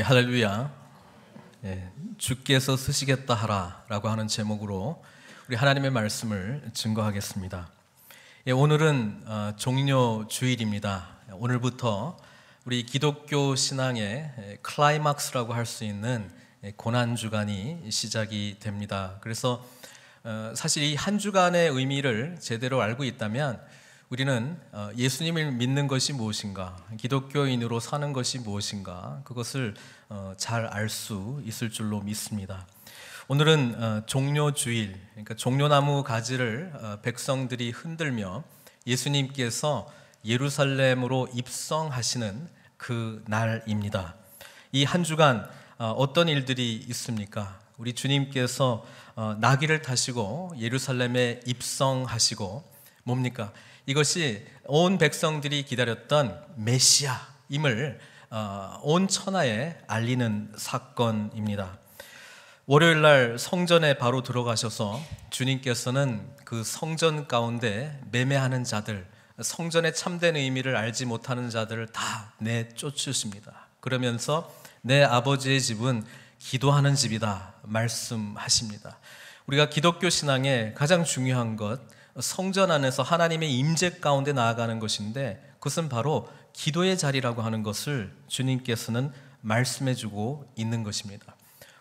할렐루야. 주께서 쓰시겠다 하라라고 하는 제목으로 우리 하나님의 말씀을 증거하겠습니다. 오늘은 종료 주일입니다. 오늘부터 우리 기독교 신앙의 클라이막스라고 할 수 있는 고난 주간이 시작이 됩니다. 그래서 사실 이 한 주간의 의미를 제대로 알고 있다면 우리는 예수님을 믿는 것이 무엇인가, 기독교인으로 사는 것이 무엇인가, 그것을 잘 알 수 있을 줄로 믿습니다. 오늘은 종료주일, 그러니까 종려나무 가지를 백성들이 흔들며 예수님께서 예루살렘으로 입성하시는 그 날입니다. 이 한 주간 어떤 일들이 있습니까? 우리 주님께서 나귀를 타시고 예루살렘에 입성하시고 뭡니까? 이것이 온 백성들이 기다렸던 메시아임을 온 천하에 알리는 사건입니다. 월요일 날 성전에 바로 들어가셔서 주님께서는 그 성전 가운데 매매하는 자들, 성전의 참된 의미를 알지 못하는 자들을 다 내쫓으십니다. 그러면서 내 아버지의 집은 기도하는 집이다 말씀하십니다. 우리가 기독교 신앙의 가장 중요한 것, 성전 안에서 하나님의 임재 가운데 나아가는 것인데 그것은 바로 기도의 자리라고 하는 것을 주님께서는 말씀해주고 있는 것입니다.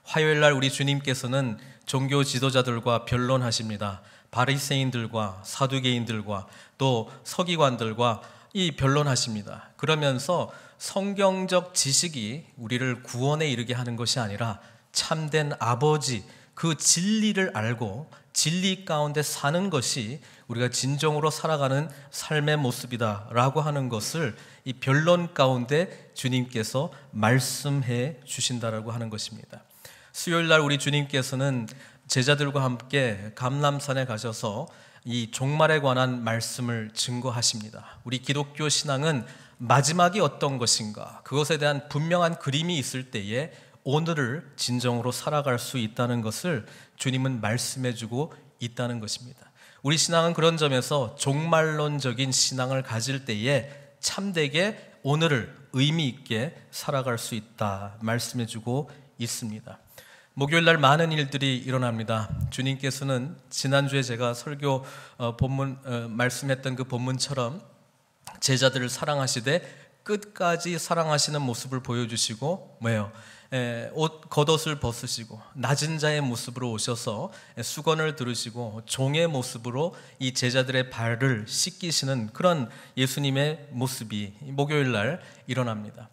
화요일 날 우리 주님께서는 종교 지도자들과 변론하십니다. 바리새인들과 사두개인들과 또 서기관들과 이 변론하십니다. 그러면서 성경적 지식이 우리를 구원에 이르게 하는 것이 아니라 참된 아버지, 그 진리를 알고 진리 가운데 사는 것이 우리가 진정으로 살아가는 삶의 모습이다라고 하는 것을 이 변론 가운데 주님께서 말씀해 주신다라고 하는 것입니다. 수요일 날 우리 주님께서는 제자들과 함께 감람산에 가셔서 이 종말에 관한 말씀을 증거하십니다. 우리 기독교 신앙은 마지막이 어떤 것인가, 그것에 대한 분명한 그림이 있을 때에 오늘을 진정으로 살아갈 수 있다는 것을 주님은 말씀해주고 있다는 것입니다. 우리 신앙은 그런 점에서 종말론적인 신앙을 가질 때에 참되게 오늘을 의미 있게 살아갈 수 있다 말씀해주고 있습니다. 목요일 날 많은 일들이 일어납니다. 주님께서는 지난주에 제가 설교 본문 말씀했던 그 본문처럼 제자들을 사랑하시되 끝까지 사랑하시는 모습을 보여주시고 뭐예요? 옷 겉옷을 벗으시고 낮은 자의 모습으로 오셔서 수건을 들으시고 종의 모습으로 이 제자들의 발을 씻기시는 그런 예수님의 모습이 목요일 날 일어납니다.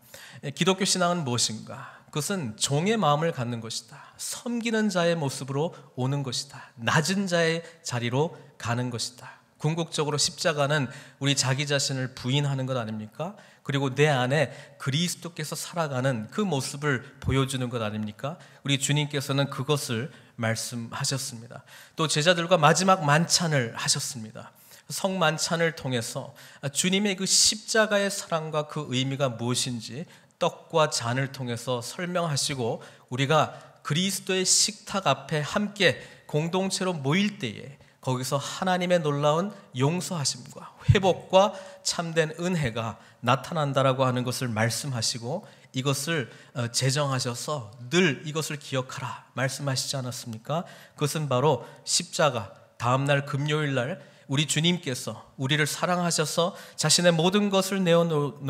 기독교 신앙은 무엇인가? 그것은 종의 마음을 갖는 것이다. 섬기는 자의 모습으로 오는 것이다. 낮은 자의 자리로 가는 것이다. 궁극적으로 십자가는 우리 자기 자신을 부인하는 것 아닙니까? 그리고 내 안에 그리스도께서 살아가는 그 모습을 보여주는 것 아닙니까? 우리 주님께서는 그것을 말씀하셨습니다. 또 제자들과 마지막 만찬을 하셨습니다. 성만찬을 통해서 주님의 그 십자가의 사랑과 그 의미가 무엇인지 떡과 잔을 통해서 설명하시고 우리가 그리스도의 식탁 앞에 함께 공동체로 모일 때에 거기서 하나님의 놀라운 용서하심과 회복과 참된 은혜가 나타난다라고 하는 것을 말씀하시고 이것을 제정하셔서 늘 이것을 기억하라 말씀하시지 않았습니까? 그것은 바로 십자가, 다음날 금요일 날 우리 주님께서 우리를 사랑하셔서 자신의 모든 것을 내어놓으시고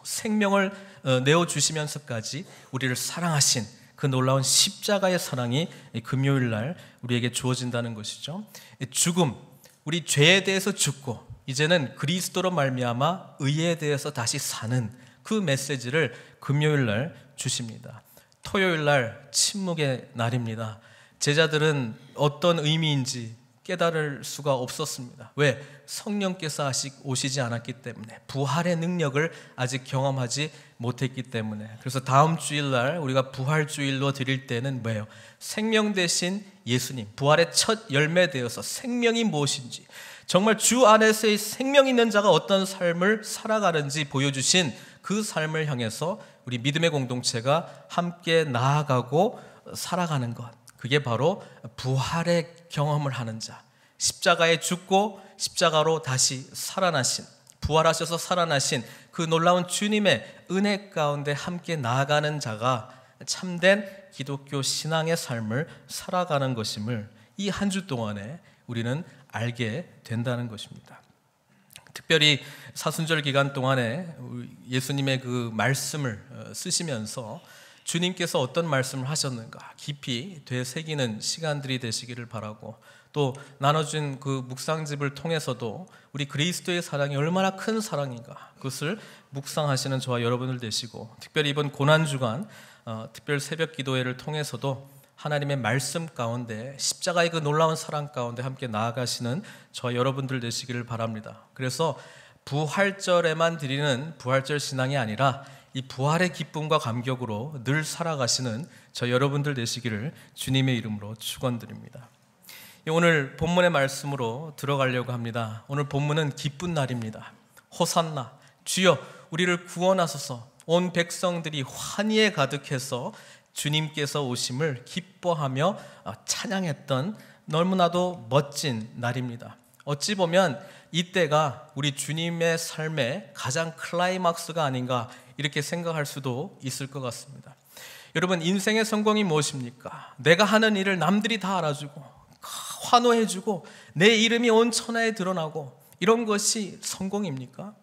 생명을 내어주시면서까지 우리를 사랑하신 그 놀라운 십자가의 사랑이 금요일 날 우리에게 주어진다는 것이죠. 죽음, 우리 죄에 대해서 죽고 이제는 그리스도로 말미암아 의에 대해서 다시 사는 그 메시지를 금요일 날 주십니다. 토요일 날 침묵의 날입니다. 제자들은 어떤 의미인지 깨달을 수가 없었습니다. 왜? 성령께서 아직 오시지 않았기 때문에, 부활의 능력을 아직 경험하지 못했기 때문에. 그래서 다음 주일날 우리가 부활주일로 드릴 때는 뭐예요? 생명 대신 예수님, 부활의 첫 열매 되어서 생명이 무엇인지, 정말 주 안에서의 생명 있는 자가 어떤 삶을 살아가는지 보여주신 그 삶을 향해서 우리 믿음의 공동체가 함께 나아가고 살아가는 것, 그게 바로 부활의 경험을 하는 자, 십자가에 죽고 십자가로 다시 살아나신 부활하셔서 살아나신 그 놀라운 주님의 은혜 가운데 함께 나아가는 자가 참된 기독교 신앙의 삶을 살아가는 것임을 이 한 주 동안에 우리는 알게 된다는 것입니다. 특별히 사순절 기간 동안에 예수님의 그 말씀을 쓰시면서 주님께서 어떤 말씀을 하셨는가 깊이 되새기는 시간들이 되시기를 바라고, 또 나눠준 그 묵상집을 통해서도 우리 그리스도의 사랑이 얼마나 큰 사랑인가 그것을 묵상하시는 저와 여러분들 되시고, 특별히 이번 고난주간 특별 새벽 기도회를 통해서도 하나님의 말씀 가운데 십자가의 그 놀라운 사랑 가운데 함께 나아가시는 저와 여러분들 되시기를 바랍니다. 그래서 부활절에만 드리는 부활절 신앙이 아니라 이 부활의 기쁨과 감격으로 늘 살아가시는 저 여러분들 되시기를 주님의 이름으로 축원드립니다. 오늘 본문의 말씀으로 들어가려고 합니다. 오늘 본문은 기쁜 날입니다. 호산나, 주여 우리를 구원하소서. 온 백성들이 환희에 가득해서 주님께서 오심을 기뻐하며 찬양했던 너무나도 멋진 날입니다. 어찌 보면 이때가 우리 주님의 삶의 가장 클라이막스가 아닌가 이렇게 생각할 수도 있을 것 같습니다. 여러분, 인생의 성공이 무엇입니까? 내가 하는 일을 남들이 다 알아주고 환호해주고 내 이름이 온 천하에 드러나고 이런 것이 성공입니까?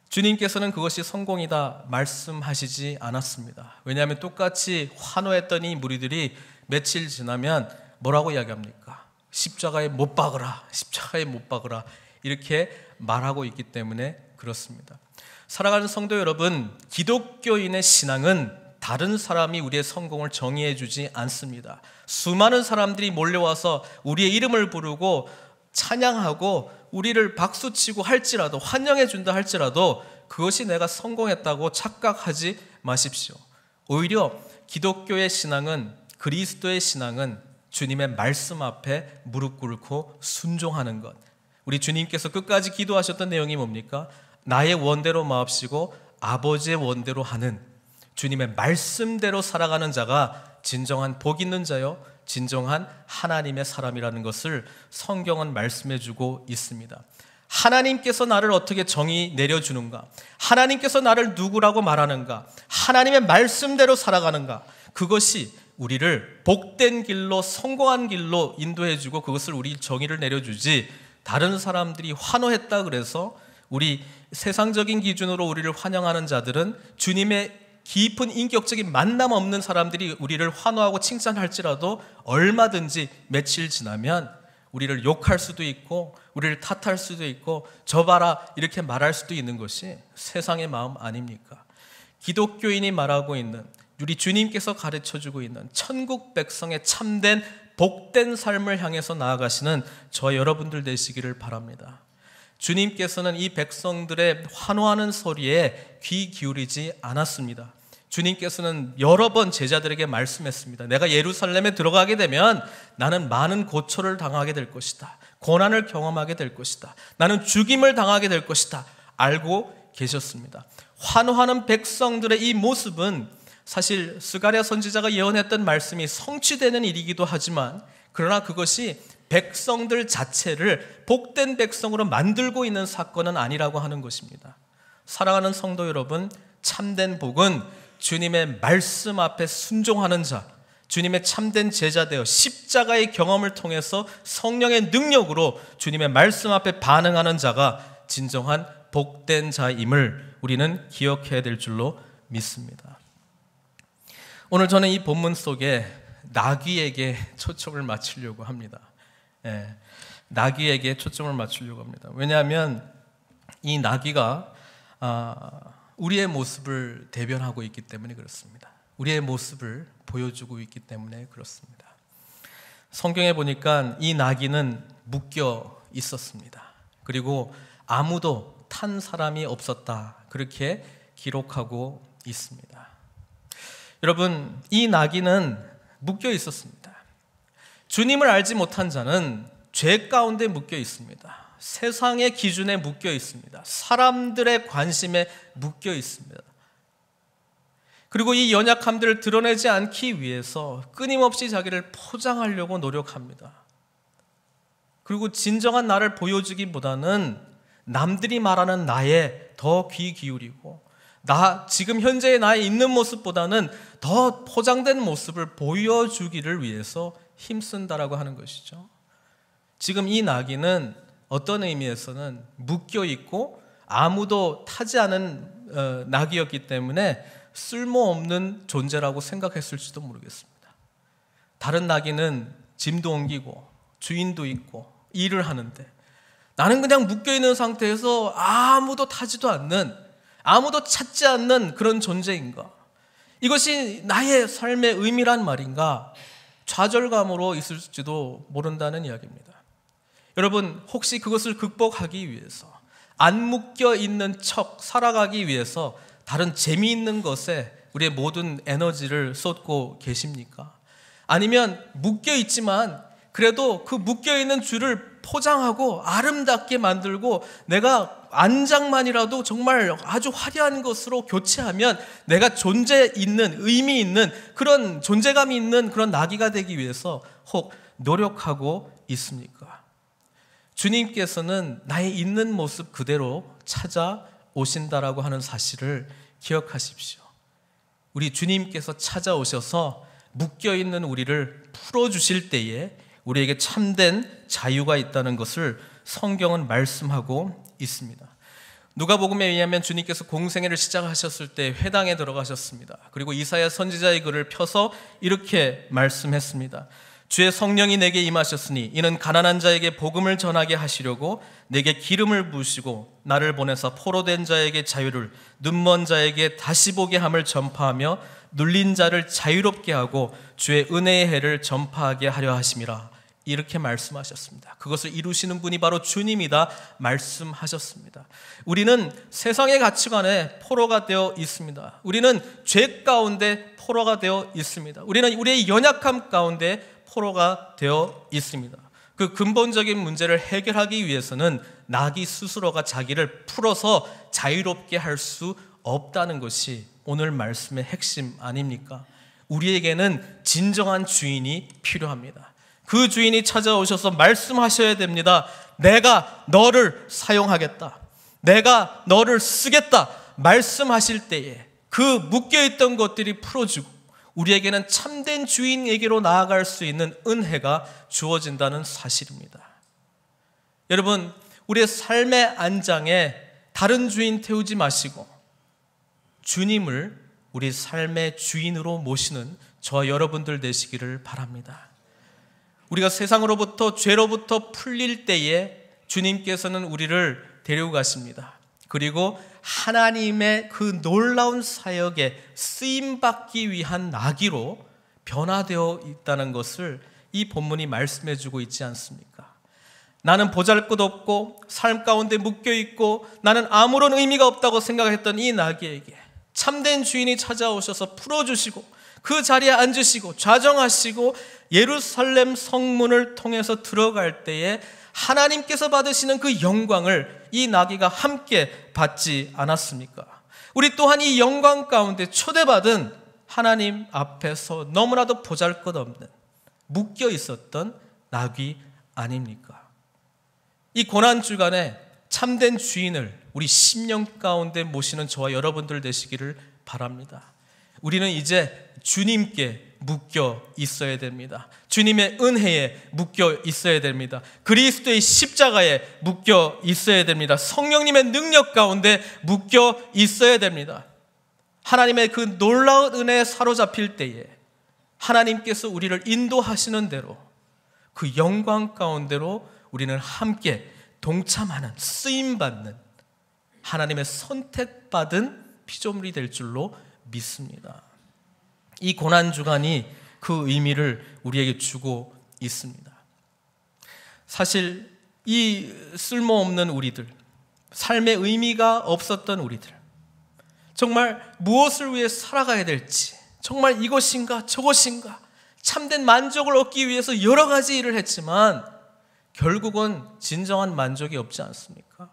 주님께서는 그것이 성공이다 말씀하시지 않았습니다. 왜냐하면 똑같이 환호했던 이 무리들이 며칠 지나면 뭐라고 이야기합니까? 십자가에 못 박으라, 십자가에 못 박으라 이렇게 말하고 있기 때문에 그렇습니다. 사랑하는 성도 여러분, 기독교인의 신앙은 다른 사람이 우리의 성공을 정의해 주지 않습니다. 수많은 사람들이 몰려와서 우리의 이름을 부르고 찬양하고 우리를 박수치고 할지라도, 환영해 준다 할지라도 그것이 내가 성공했다고 착각하지 마십시오. 오히려 기독교의 신앙은, 그리스도의 신앙은 주님의 말씀 앞에 무릎 꿇고 순종하는 것. 우리 주님께서 끝까지 기도하셨던 내용이 뭡니까? 나의 원대로 마옵시고 아버지의 원대로 하는 주님의 말씀대로 살아가는 자가 진정한 복 있는 자요 진정한 하나님의 사람이라는 것을 성경은 말씀해주고 있습니다. 하나님께서 나를 어떻게 정의 내려주는가, 하나님께서 나를 누구라고 말하는가, 하나님의 말씀대로 살아가는가, 그것이 우리를 복된 길로, 성공한 길로 인도해주고 그것을 우리 정의를 내려주지, 다른 사람들이 환호했다 그래서 우리 세상적인 기준으로 우리를 환영하는 자들은 주님의 깊은 인격적인 만남 없는 사람들이 우리를 환호하고 칭찬할지라도 얼마든지 며칠 지나면 우리를 욕할 수도 있고 우리를 탓할 수도 있고 저 봐라 이렇게 말할 수도 있는 것이 세상의 마음 아닙니까? 기독교인이 말하고 있는, 우리 주님께서 가르쳐주고 있는 천국 백성의 참된 복된 삶을 향해서 나아가시는 저 여러분들 되시기를 바랍니다. 주님께서는 이 백성들의 환호하는 소리에 귀 기울이지 않았습니다. 주님께서는 여러 번 제자들에게 말씀했습니다. 내가 예루살렘에 들어가게 되면 나는 많은 고초를 당하게 될 것이다. 고난을 경험하게 될 것이다. 나는 죽임을 당하게 될 것이다. 알고 계셨습니다. 환호하는 백성들의 이 모습은 사실 스가랴 선지자가 예언했던 말씀이 성취되는 일이기도 하지만, 그러나 그것이 백성들 자체를 복된 백성으로 만들고 있는 사건은 아니라고 하는 것입니다. 사랑하는 성도 여러분, 참된 복은 주님의 말씀 앞에 순종하는 자, 주님의 참된 제자 되어 십자가의 경험을 통해서 성령의 능력으로 주님의 말씀 앞에 반응하는 자가 진정한 복된 자임을 우리는 기억해야 될 줄로 믿습니다. 오늘 저는 이 본문 속에 나귀에게 초점을 맞추려고 합니다. 나귀에게 초점을 맞추려고 합니다. 왜냐하면 이 나귀가 우리의 모습을 대변하고 있기 때문에 그렇습니다. 우리의 모습을 보여주고 있기 때문에 그렇습니다. 성경에 보니까 이 나귀는 묶여 있었습니다. 그리고 아무도 탄 사람이 없었다, 그렇게 기록하고 있습니다. 여러분, 이 나귀는 묶여 있었습니다. 주님을 알지 못한 자는 죄 가운데 묶여 있습니다. 세상의 기준에 묶여 있습니다. 사람들의 관심에 묶여 있습니다. 그리고 이 연약함들을 드러내지 않기 위해서 끊임없이 자기를 포장하려고 노력합니다. 그리고 진정한 나를 보여주기보다는 남들이 말하는 나에 더 귀 기울이고 지금 현재의 나의 있는 모습보다는 더 포장된 모습을 보여주기를 위해서 힘쓴다라고 하는 것이죠. 지금 이 나귀는 어떤 의미에서는 묶여있고 아무도 타지 않은 나귀였기 때문에 쓸모없는 존재라고 생각했을지도 모르겠습니다. 다른 나귀는 짐도 옮기고 주인도 있고 일을 하는데 나는 그냥 묶여있는 상태에서 아무도 타지도 않는, 아무도 찾지 않는 그런 존재인가? 이것이 나의 삶의 의미란 말인가? 좌절감으로 있을지도 모른다는 이야기입니다. 여러분, 혹시 그것을 극복하기 위해서 안 묶여 있는 척 살아가기 위해서 다른 재미있는 것에 우리의 모든 에너지를 쏟고 계십니까? 아니면 묶여 있지만 그래도 그 묶여 있는 줄을 포장하고 아름답게 만들고 내가 안장만이라도 정말 아주 화려한 것으로 교체하면 내가 존재 있는, 의미 있는 그런 존재감이 있는 그런 나귀가 되기 위해서 혹 노력하고 있습니까? 주님께서는 나의 있는 모습 그대로 찾아오신다라고 하는 사실을 기억하십시오. 우리 주님께서 찾아오셔서 묶여있는 우리를 풀어주실 때에 우리에게 참된 자유가 있다는 것을 성경은 말씀하고 있습니다. 누가복음에 의하면 주님께서 공생애를 시작하셨을 때 회당에 들어가셨습니다. 그리고 이사야 선지자의 글을 펴서 이렇게 말씀했습니다. 주의 성령이 내게 임하셨으니 이는 가난한 자에게 복음을 전하게 하시려고 내게 기름을 부으시고 나를 보내사 포로된 자에게 자유를, 눈먼 자에게 다시 보게 함을 전파하며 눌린 자를 자유롭게 하고 주의 은혜의 해를 전파하게 하려 하심이라. 이렇게 말씀하셨습니다. 그것을 이루시는 분이 바로 주님이다 말씀하셨습니다. 우리는 세상의 가치관에 포로가 되어 있습니다. 우리는 죄 가운데 포로가 되어 있습니다. 우리는 우리의 연약함 가운데 포로가 되어 있습니다. 그 근본적인 문제를 해결하기 위해서는 나귀 스스로가 자기를 풀어서 자유롭게 할 수 없다는 것이 오늘 말씀의 핵심 아닙니까? 우리에게는 진정한 주인이 필요합니다. 그 주인이 찾아오셔서 말씀하셔야 됩니다. 내가 너를 사용하겠다. 내가 너를 쓰겠다. 말씀하실 때에 그 묶여있던 것들이 풀어지고 우리에게는 참된 주인에게로 나아갈 수 있는 은혜가 주어진다는 사실입니다. 여러분, 우리의 삶의 안장에 다른 주인 태우지 마시고 주님을 우리 삶의 주인으로 모시는 저와 여러분들 되시기를 바랍니다. 우리가 세상으로부터 죄로부터 풀릴 때에 주님께서는 우리를 데리고 가십니다. 그리고 하나님의 그 놀라운 사역에 쓰임받기 위한 나귀로 변화되어 있다는 것을 이 본문이 말씀해주고 있지 않습니까? 나는 보잘것없고 삶 가운데 묶여있고 나는 아무런 의미가 없다고 생각했던 이 나귀에게 참된 주인이 찾아오셔서 풀어주시고 그 자리에 앉으시고 좌정하시고 예루살렘 성문을 통해서 들어갈 때에 하나님께서 받으시는 그 영광을 이 나귀가 함께 받지 않았습니까? 우리 또한 이 영광 가운데 초대받은 하나님 앞에서 너무나도 보잘것없는 묶여 있었던 나귀 아닙니까? 이 고난주간에 참된 주인을 우리 심령 가운데 모시는 저와 여러분들 되시기를 바랍니다. 우리는 이제 주님께 묶여 있어야 됩니다. 주님의 은혜에 묶여 있어야 됩니다. 그리스도의 십자가에 묶여 있어야 됩니다. 성령님의 능력 가운데 묶여 있어야 됩니다. 하나님의 그 놀라운 은혜에 사로잡힐 때에 하나님께서 우리를 인도하시는 대로 그 영광 가운데로 우리는 함께 동참하는, 쓰임받는 하나님의 선택받은 피조물이 될 줄로 믿습니다. 이 고난주간이 그 의미를 우리에게 주고 있습니다. 사실 이 쓸모없는 우리들, 삶의 의미가 없었던 우리들, 정말 무엇을 위해 살아가야 될지, 정말 이것인가 저것인가 참된 만족을 얻기 위해서 여러 가지 일을 했지만 결국은 진정한 만족이 없지 않습니까?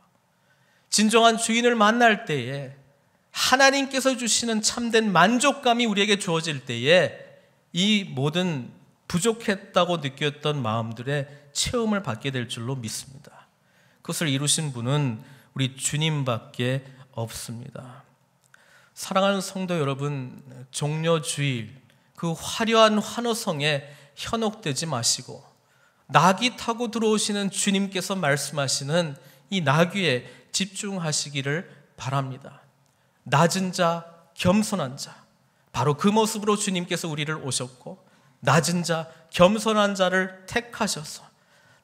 진정한 주인을 만날 때에 하나님께서 주시는 참된 만족감이 우리에게 주어질 때에 이 모든 부족했다고 느꼈던 마음들의 체험을 받게 될 줄로 믿습니다. 그것을 이루신 분은 우리 주님밖에 없습니다. 사랑하는 성도 여러분, 종려주일 그 화려한 환호성에 현혹되지 마시고 나귀 타고 들어오시는 주님께서 말씀하시는 이 나귀에 집중하시기를 바랍니다. 낮은 자, 겸손한 자, 바로 그 모습으로 주님께서 우리를 오셨고 낮은 자, 겸손한 자를 택하셔서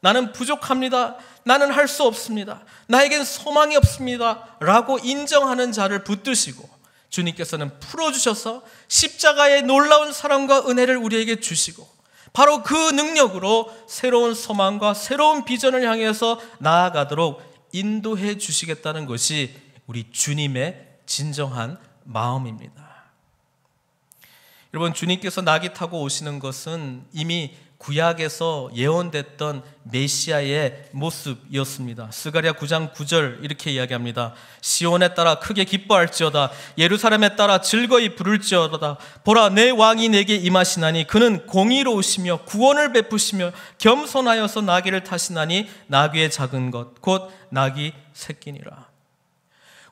나는 부족합니다, 나는 할 수 없습니다, 나에겐 소망이 없습니다 라고 인정하는 자를 붙드시고 주님께서는 풀어주셔서 십자가의 놀라운 사랑과 은혜를 우리에게 주시고 바로 그 능력으로 새로운 소망과 새로운 비전을 향해서 나아가도록 인도해 주시겠다는 것이 우리 주님의 진정한 마음입니다. 여러분, 주님께서 나귀 타고 오시는 것은 이미 구약에서 예언됐던 메시아의 모습이었습니다. 스가랴 9장 9절 이렇게 이야기합니다. 시온에 따라 크게 기뻐할지어다, 예루살렘에 따라 즐거이 부를지어다. 보라, 내 왕이 내게 임하시나니 그는 공의로우시며 구원을 베푸시며 겸손하여서 나귀를 타시나니 나귀의 작은 것 곧 나귀 새끼니라.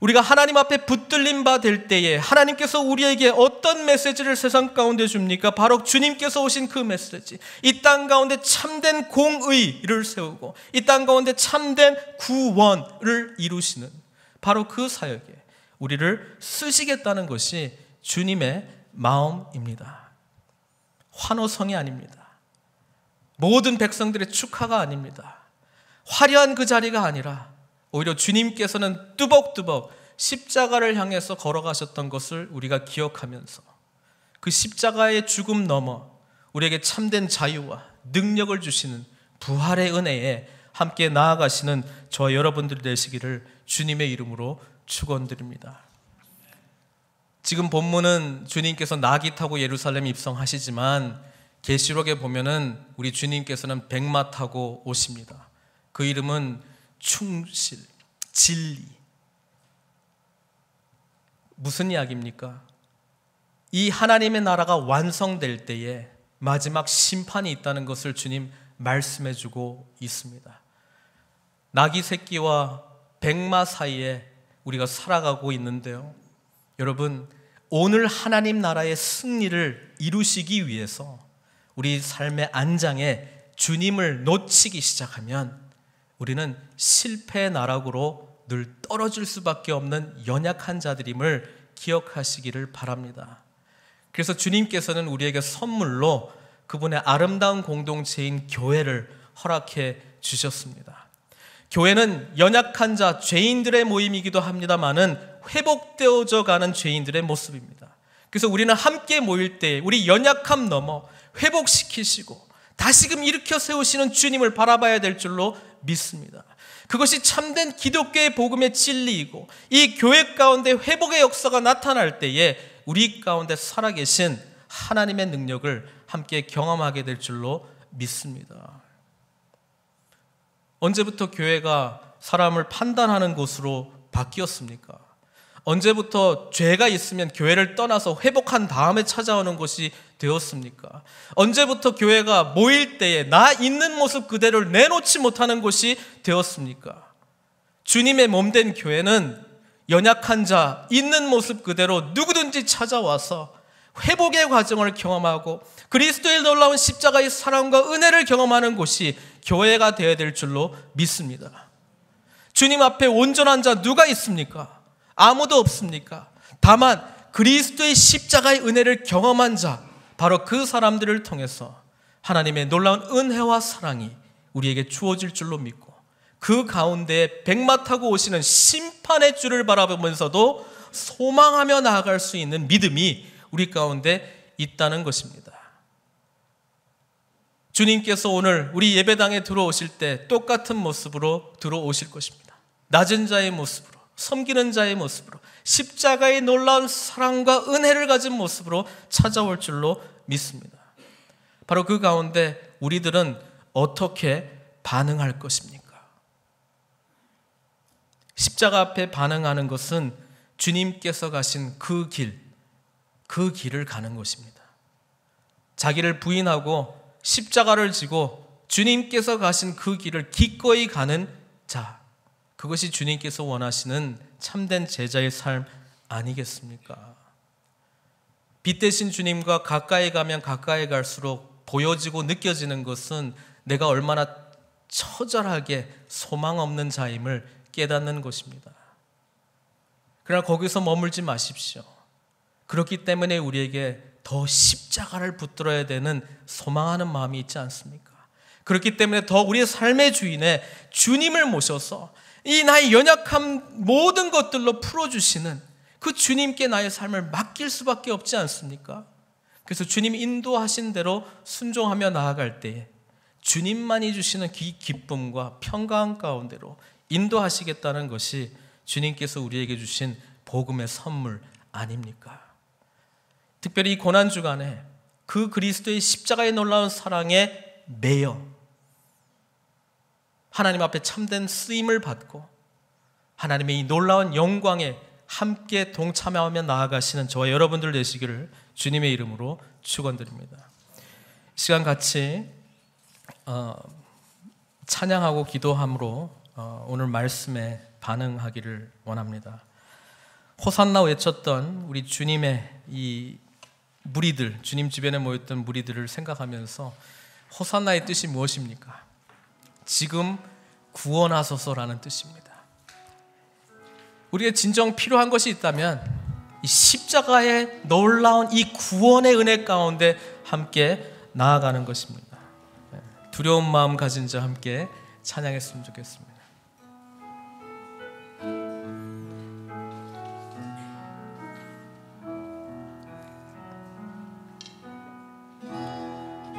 우리가 하나님 앞에 붙들림 바 될 때에 하나님께서 우리에게 어떤 메시지를 세상 가운데 줍니까? 바로 주님께서 오신 그 메시지, 이 땅 가운데 참된 공의를 세우고 이 땅 가운데 참된 구원을 이루시는 바로 그 사역에 우리를 쓰시겠다는 것이 주님의 마음입니다. 환호성이 아닙니다. 모든 백성들의 축하가 아닙니다. 화려한 그 자리가 아니라 오히려 주님께서는 뚜벅뚜벅 십자가를 향해서 걸어가셨던 것을 우리가 기억하면서 그 십자가의 죽음 넘어 우리에게 참된 자유와 능력을 주시는 부활의 은혜에 함께 나아가시는 저와 여러분들이 되시기를 주님의 이름으로 축원드립니다. 지금 본문은 주님께서 나귀 타고 예루살렘 입성하시지만 계시록에 보면은 우리 주님께서는 백마 타고 오십니다. 그 이름은 충실, 진리. 무슨 이야기입니까? 이 하나님의 나라가 완성될 때에 마지막 심판이 있다는 것을 주님 말씀해 주고 있습니다. 나귀 새끼와 백마 사이에 우리가 살아가고 있는데요, 여러분, 오늘 하나님 나라의 승리를 이루시기 위해서 우리 삶의 안장에 주님을 놓치기 시작하면 우리는 실패의 나락으로 늘 떨어질 수밖에 없는 연약한 자들임을 기억하시기를 바랍니다. 그래서 주님께서는 우리에게 선물로 그분의 아름다운 공동체인 교회를 허락해 주셨습니다. 교회는 연약한 자, 죄인들의 모임이기도 합니다만은 회복되어져 가는 죄인들의 모습입니다. 그래서 우리는 함께 모일 때 우리 연약함 넘어 회복시키시고 다시금 일으켜 세우시는 주님을 바라봐야 될 줄로 믿습니다. 그것이 참된 기독교의 복음의 진리이고 이 교회 가운데 회복의 역사가 나타날 때에 우리 가운데 살아계신 하나님의 능력을 함께 경험하게 될 줄로 믿습니다. 언제부터 교회가 사람을 판단하는 곳으로 바뀌었습니까? 언제부터 죄가 있으면 교회를 떠나서 회복한 다음에 찾아오는 것이 되었습니까? 언제부터 교회가 모일 때에 나 있는 모습 그대로를 내놓지 못하는 곳이 되었습니까? 주님의 몸된 교회는 연약한 자, 있는 모습 그대로 누구든지 찾아와서 회복의 과정을 경험하고 그리스도의 놀라운 십자가의 사랑과 은혜를 경험하는 곳이 교회가 되어야 될 줄로 믿습니다. 주님 앞에 온전한 자 누가 있습니까? 아무도 없습니까? 다만 그리스도의 십자가의 은혜를 경험한 자, 바로 그 사람들을 통해서 하나님의 놀라운 은혜와 사랑이 우리에게 주어질 줄로 믿고 그 가운데 백마 타고 오시는 심판의 주를 바라보면서도 소망하며 나아갈 수 있는 믿음이 우리 가운데 있다는 것입니다. 주님께서 오늘 우리 예배당에 들어오실 때 똑같은 모습으로 들어오실 것입니다. 낮은 자의 모습으로, 섬기는 자의 모습으로, 십자가의 놀라운 사랑과 은혜를 가진 모습으로 찾아올 줄로 믿습니다. 바로 그 가운데 우리들은 어떻게 반응할 것입니까? 십자가 앞에 반응하는 것은 주님께서 가신 그 길을 가는 것입니다. 자기를 부인하고 십자가를 지고 주님께서 가신 그 길을 기꺼이 가는 자, 그것이 주님께서 원하시는 참된 제자의 삶 아니겠습니까? 빛 대신 주님과 가까이 가면 가까이 갈수록 보여지고 느껴지는 것은 내가 얼마나 처절하게 소망 없는 자임을 깨닫는 것입니다. 그러나 거기서 머물지 마십시오. 그렇기 때문에 우리에게 더 십자가를 붙들어야 되는 소망하는 마음이 있지 않습니까? 그렇기 때문에 더 우리의 삶의 주인에 주님을 모셔서 이 나의 연약한 모든 것들로 풀어주시는 그 주님께 나의 삶을 맡길 수밖에 없지 않습니까? 그래서 주님 인도하신 대로 순종하며 나아갈 때에 주님만이 주시는 기쁨과 평강 가운데로 인도하시겠다는 것이 주님께서 우리에게 주신 복음의 선물 아닙니까? 특별히 이 고난주간에 그 그리스도의 십자가의 놀라운 사랑에 매여 하나님 앞에 참된 쓰임을 받고 하나님의 이 놀라운 영광에 함께 동참하며 나아가시는 저와 여러분들 되시기를 주님의 이름으로 축원드립니다. 시간 같이 찬양하고 기도함으로 오늘 말씀에 반응하기를 원합니다. 호산나 외쳤던 우리 주님의 이 무리들, 주님 주변에 모였던 무리들을 생각하면서 호산나의 뜻이 무엇입니까? 지금 구원하소서라는 뜻입니다. 우리가 진정 필요한 것이 있다면 이 십자가의 놀라운 이 구원의 은혜 가운데 함께 나아가는 것입니다. 두려운 마음 가진 자 함께 찬양했으면 좋겠습니다.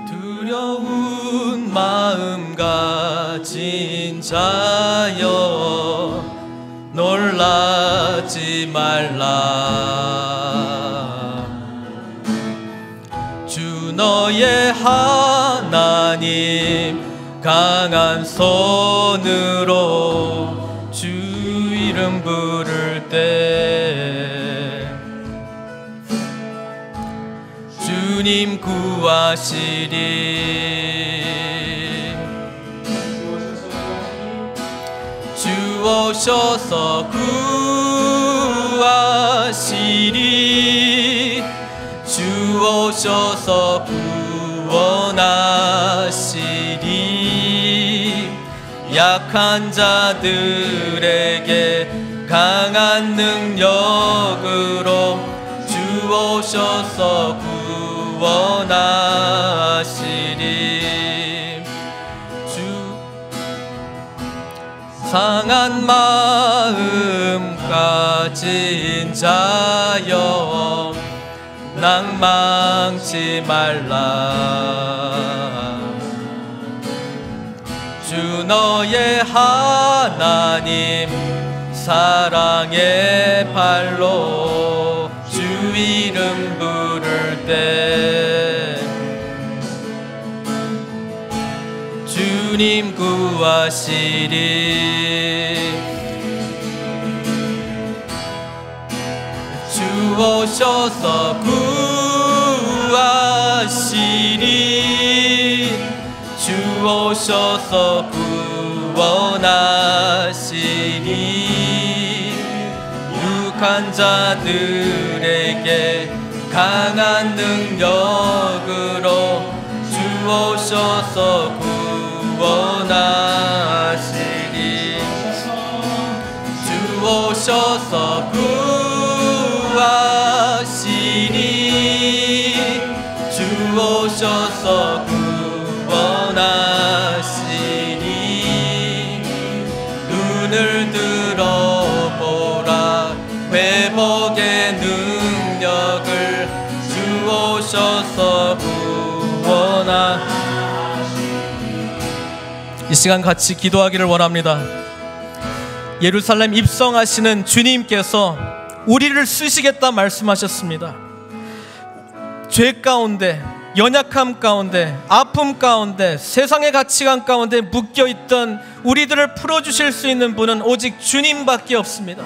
두려운 마음 가진 자여 놀라지 말라. 주 너의 하나님 강한 손으로 주 이름 부를 때 주님 구하시리. 주 오셔서 구하시리. 주 오셔서 구원하시리. 약한 자들에게 강한 능력으로 주 오셔서 구원하시리. 주 상한 마음 가진 자여 낭망치 말라. 주 너의 하나님 사랑의 발로 주 이름 부를 때 주님 구하시리. 주 오셔서 구하시리. 주 오셔서 구원하시리. 육한 자들에게 강한 능력으로 주 오셔서 구원하시리. 주 오셔서 구하시리. 주 오셔서 구원하시니 눈을 들어보라. 회복의 능력을 주 오셔서 구원하시니. 이 시간 같이 기도하기를 원합니다. 예루살렘 입성하시는 주님께서 우리를 쓰시겠다 말씀하셨습니다. 죄 가운데, 연약함 가운데, 아픔 가운데, 세상의 가치관 가운데 묶여있던 우리들을 풀어주실 수 있는 분은 오직 주님밖에 없습니다.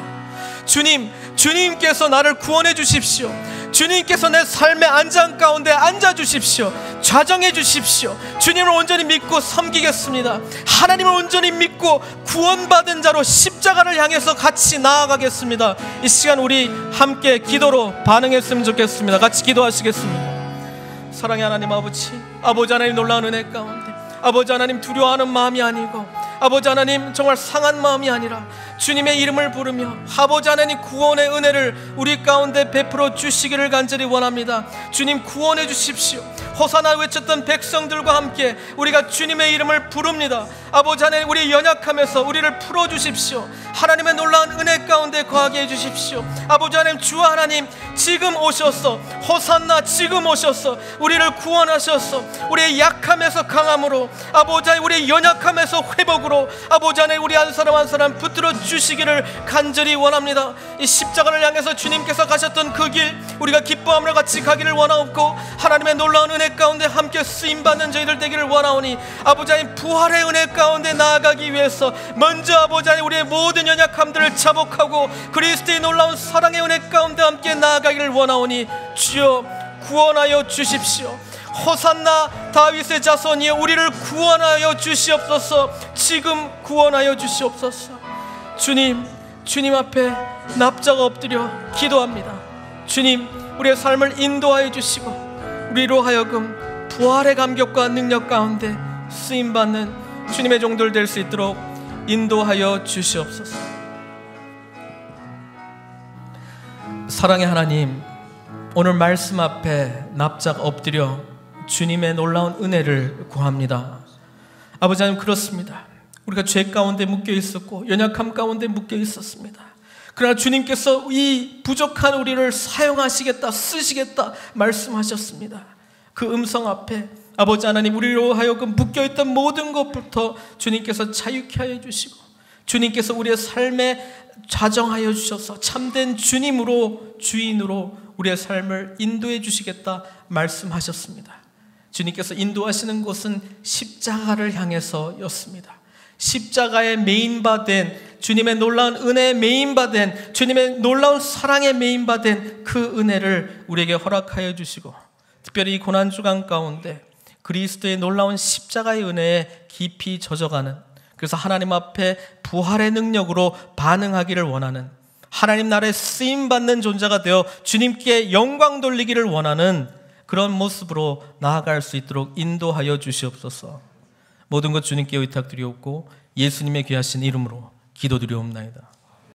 주님께서 나를 구원해 주십시오. 주님께서 내 삶의 안장 가운데 앉아주십시오. 좌정해 주십시오. 주님을 온전히 믿고 섬기겠습니다. 하나님을 온전히 믿고 구원받은 자로 십자가를 향해서 같이 나아가겠습니다. 이 시간 우리 함께 기도로 반응했으면 좋겠습니다. 같이 기도하시겠습니다. 사랑의 하나님 아버지, 아버지 하나님 놀라운 은혜 가운데 아버지 하나님 두려워하는 마음이 아니고 아버지 하나님 정말 상한 마음이 아니라 주님의 이름을 부르며 아버지 하나님 구원의 은혜를 우리 가운데 베풀어 주시기를 간절히 원합니다. 주님 구원해 주십시오. 호사나 외쳤던 백성들과 함께 우리가 주님의 이름을 부릅니다. 아버지 하나님 우리 연약함에서 우리를 풀어주십시오. 하나님의 놀라운 은혜 가운데 거하게 해주십시오. 아버지 하나님 주 하나님 지금 오셔서 호산나 지금 오셔서 우리를 구원하셔서 우리의 약함에서 강함으로 아버지 하나님 우리의 연약함에서 회복으로 아버지 하나님 우리 한 사람 한 사람 붙들어 주시기를 간절히 원합니다. 이 십자가를 향해서 주님께서 가셨던 그 길 우리가 기뻐함으로 같이 가기를 원하옵고 하나님의 놀라운 은혜 가운데 함께 쓰임받는 저희들 되기를 원하오니 아버지 하나님 부활의 은혜 가운데 나아가기 위해서 먼저 아버지 하나님 우리의 모든 연약함들을 자복하고 그리스도의 놀라운 사랑의 은혜 가운데 함께 나아가기를 원하오니 주여 구원하여 주십시오. 호산나 다윗의 자손이여 우리를 구원하여 주시옵소서. 지금 구원하여 주시옵소서. 주님 앞에 납작 엎드려 기도합니다. 주님 우리의 삶을 인도하여 주시고 우리로 하여금 부활의 감격과 능력 가운데 쓰임받는 주님의 종들 될 수 있도록 인도하여 주시옵소서. 사랑의 하나님, 오늘 말씀 앞에 납작 엎드려 주님의 놀라운 은혜를 구합니다. 아버지 하나님 그렇습니다. 우리가 죄 가운데 묶여 있었고 연약함 가운데 묶여 있었습니다. 그러나 주님께서 이 부족한 우리를 사용하시겠다, 쓰시겠다 말씀하셨습니다. 그 음성 앞에 아버지 하나님 우리로 하여금 묶여있던 모든 것부터 주님께서 자유케 하여 주시고 주님께서 우리의 삶에 좌정하여 주셔서 참된 주님으로 주인으로 우리의 삶을 인도해 주시겠다 말씀하셨습니다. 주님께서 인도하시는 곳은 십자가를 향해서였습니다. 십자가의 메인바된 주님의 놀라운 은혜의 메인바된 주님의 놀라운 사랑의 메인바된 그 은혜를 우리에게 허락하여 주시고 특별히 이 고난주간 가운데 그리스도의 놀라운 십자가의 은혜에 깊이 젖어가는 그래서 하나님 앞에 부활의 능력으로 반응하기를 원하는 하나님 나라에 쓰임받는 존재가 되어 주님께 영광 돌리기를 원하는 그런 모습으로 나아갈 수 있도록 인도하여 주시옵소서. 모든 것 주님께 의탁드리옵고 예수님의 귀하신 이름으로 기도드리옵나이다.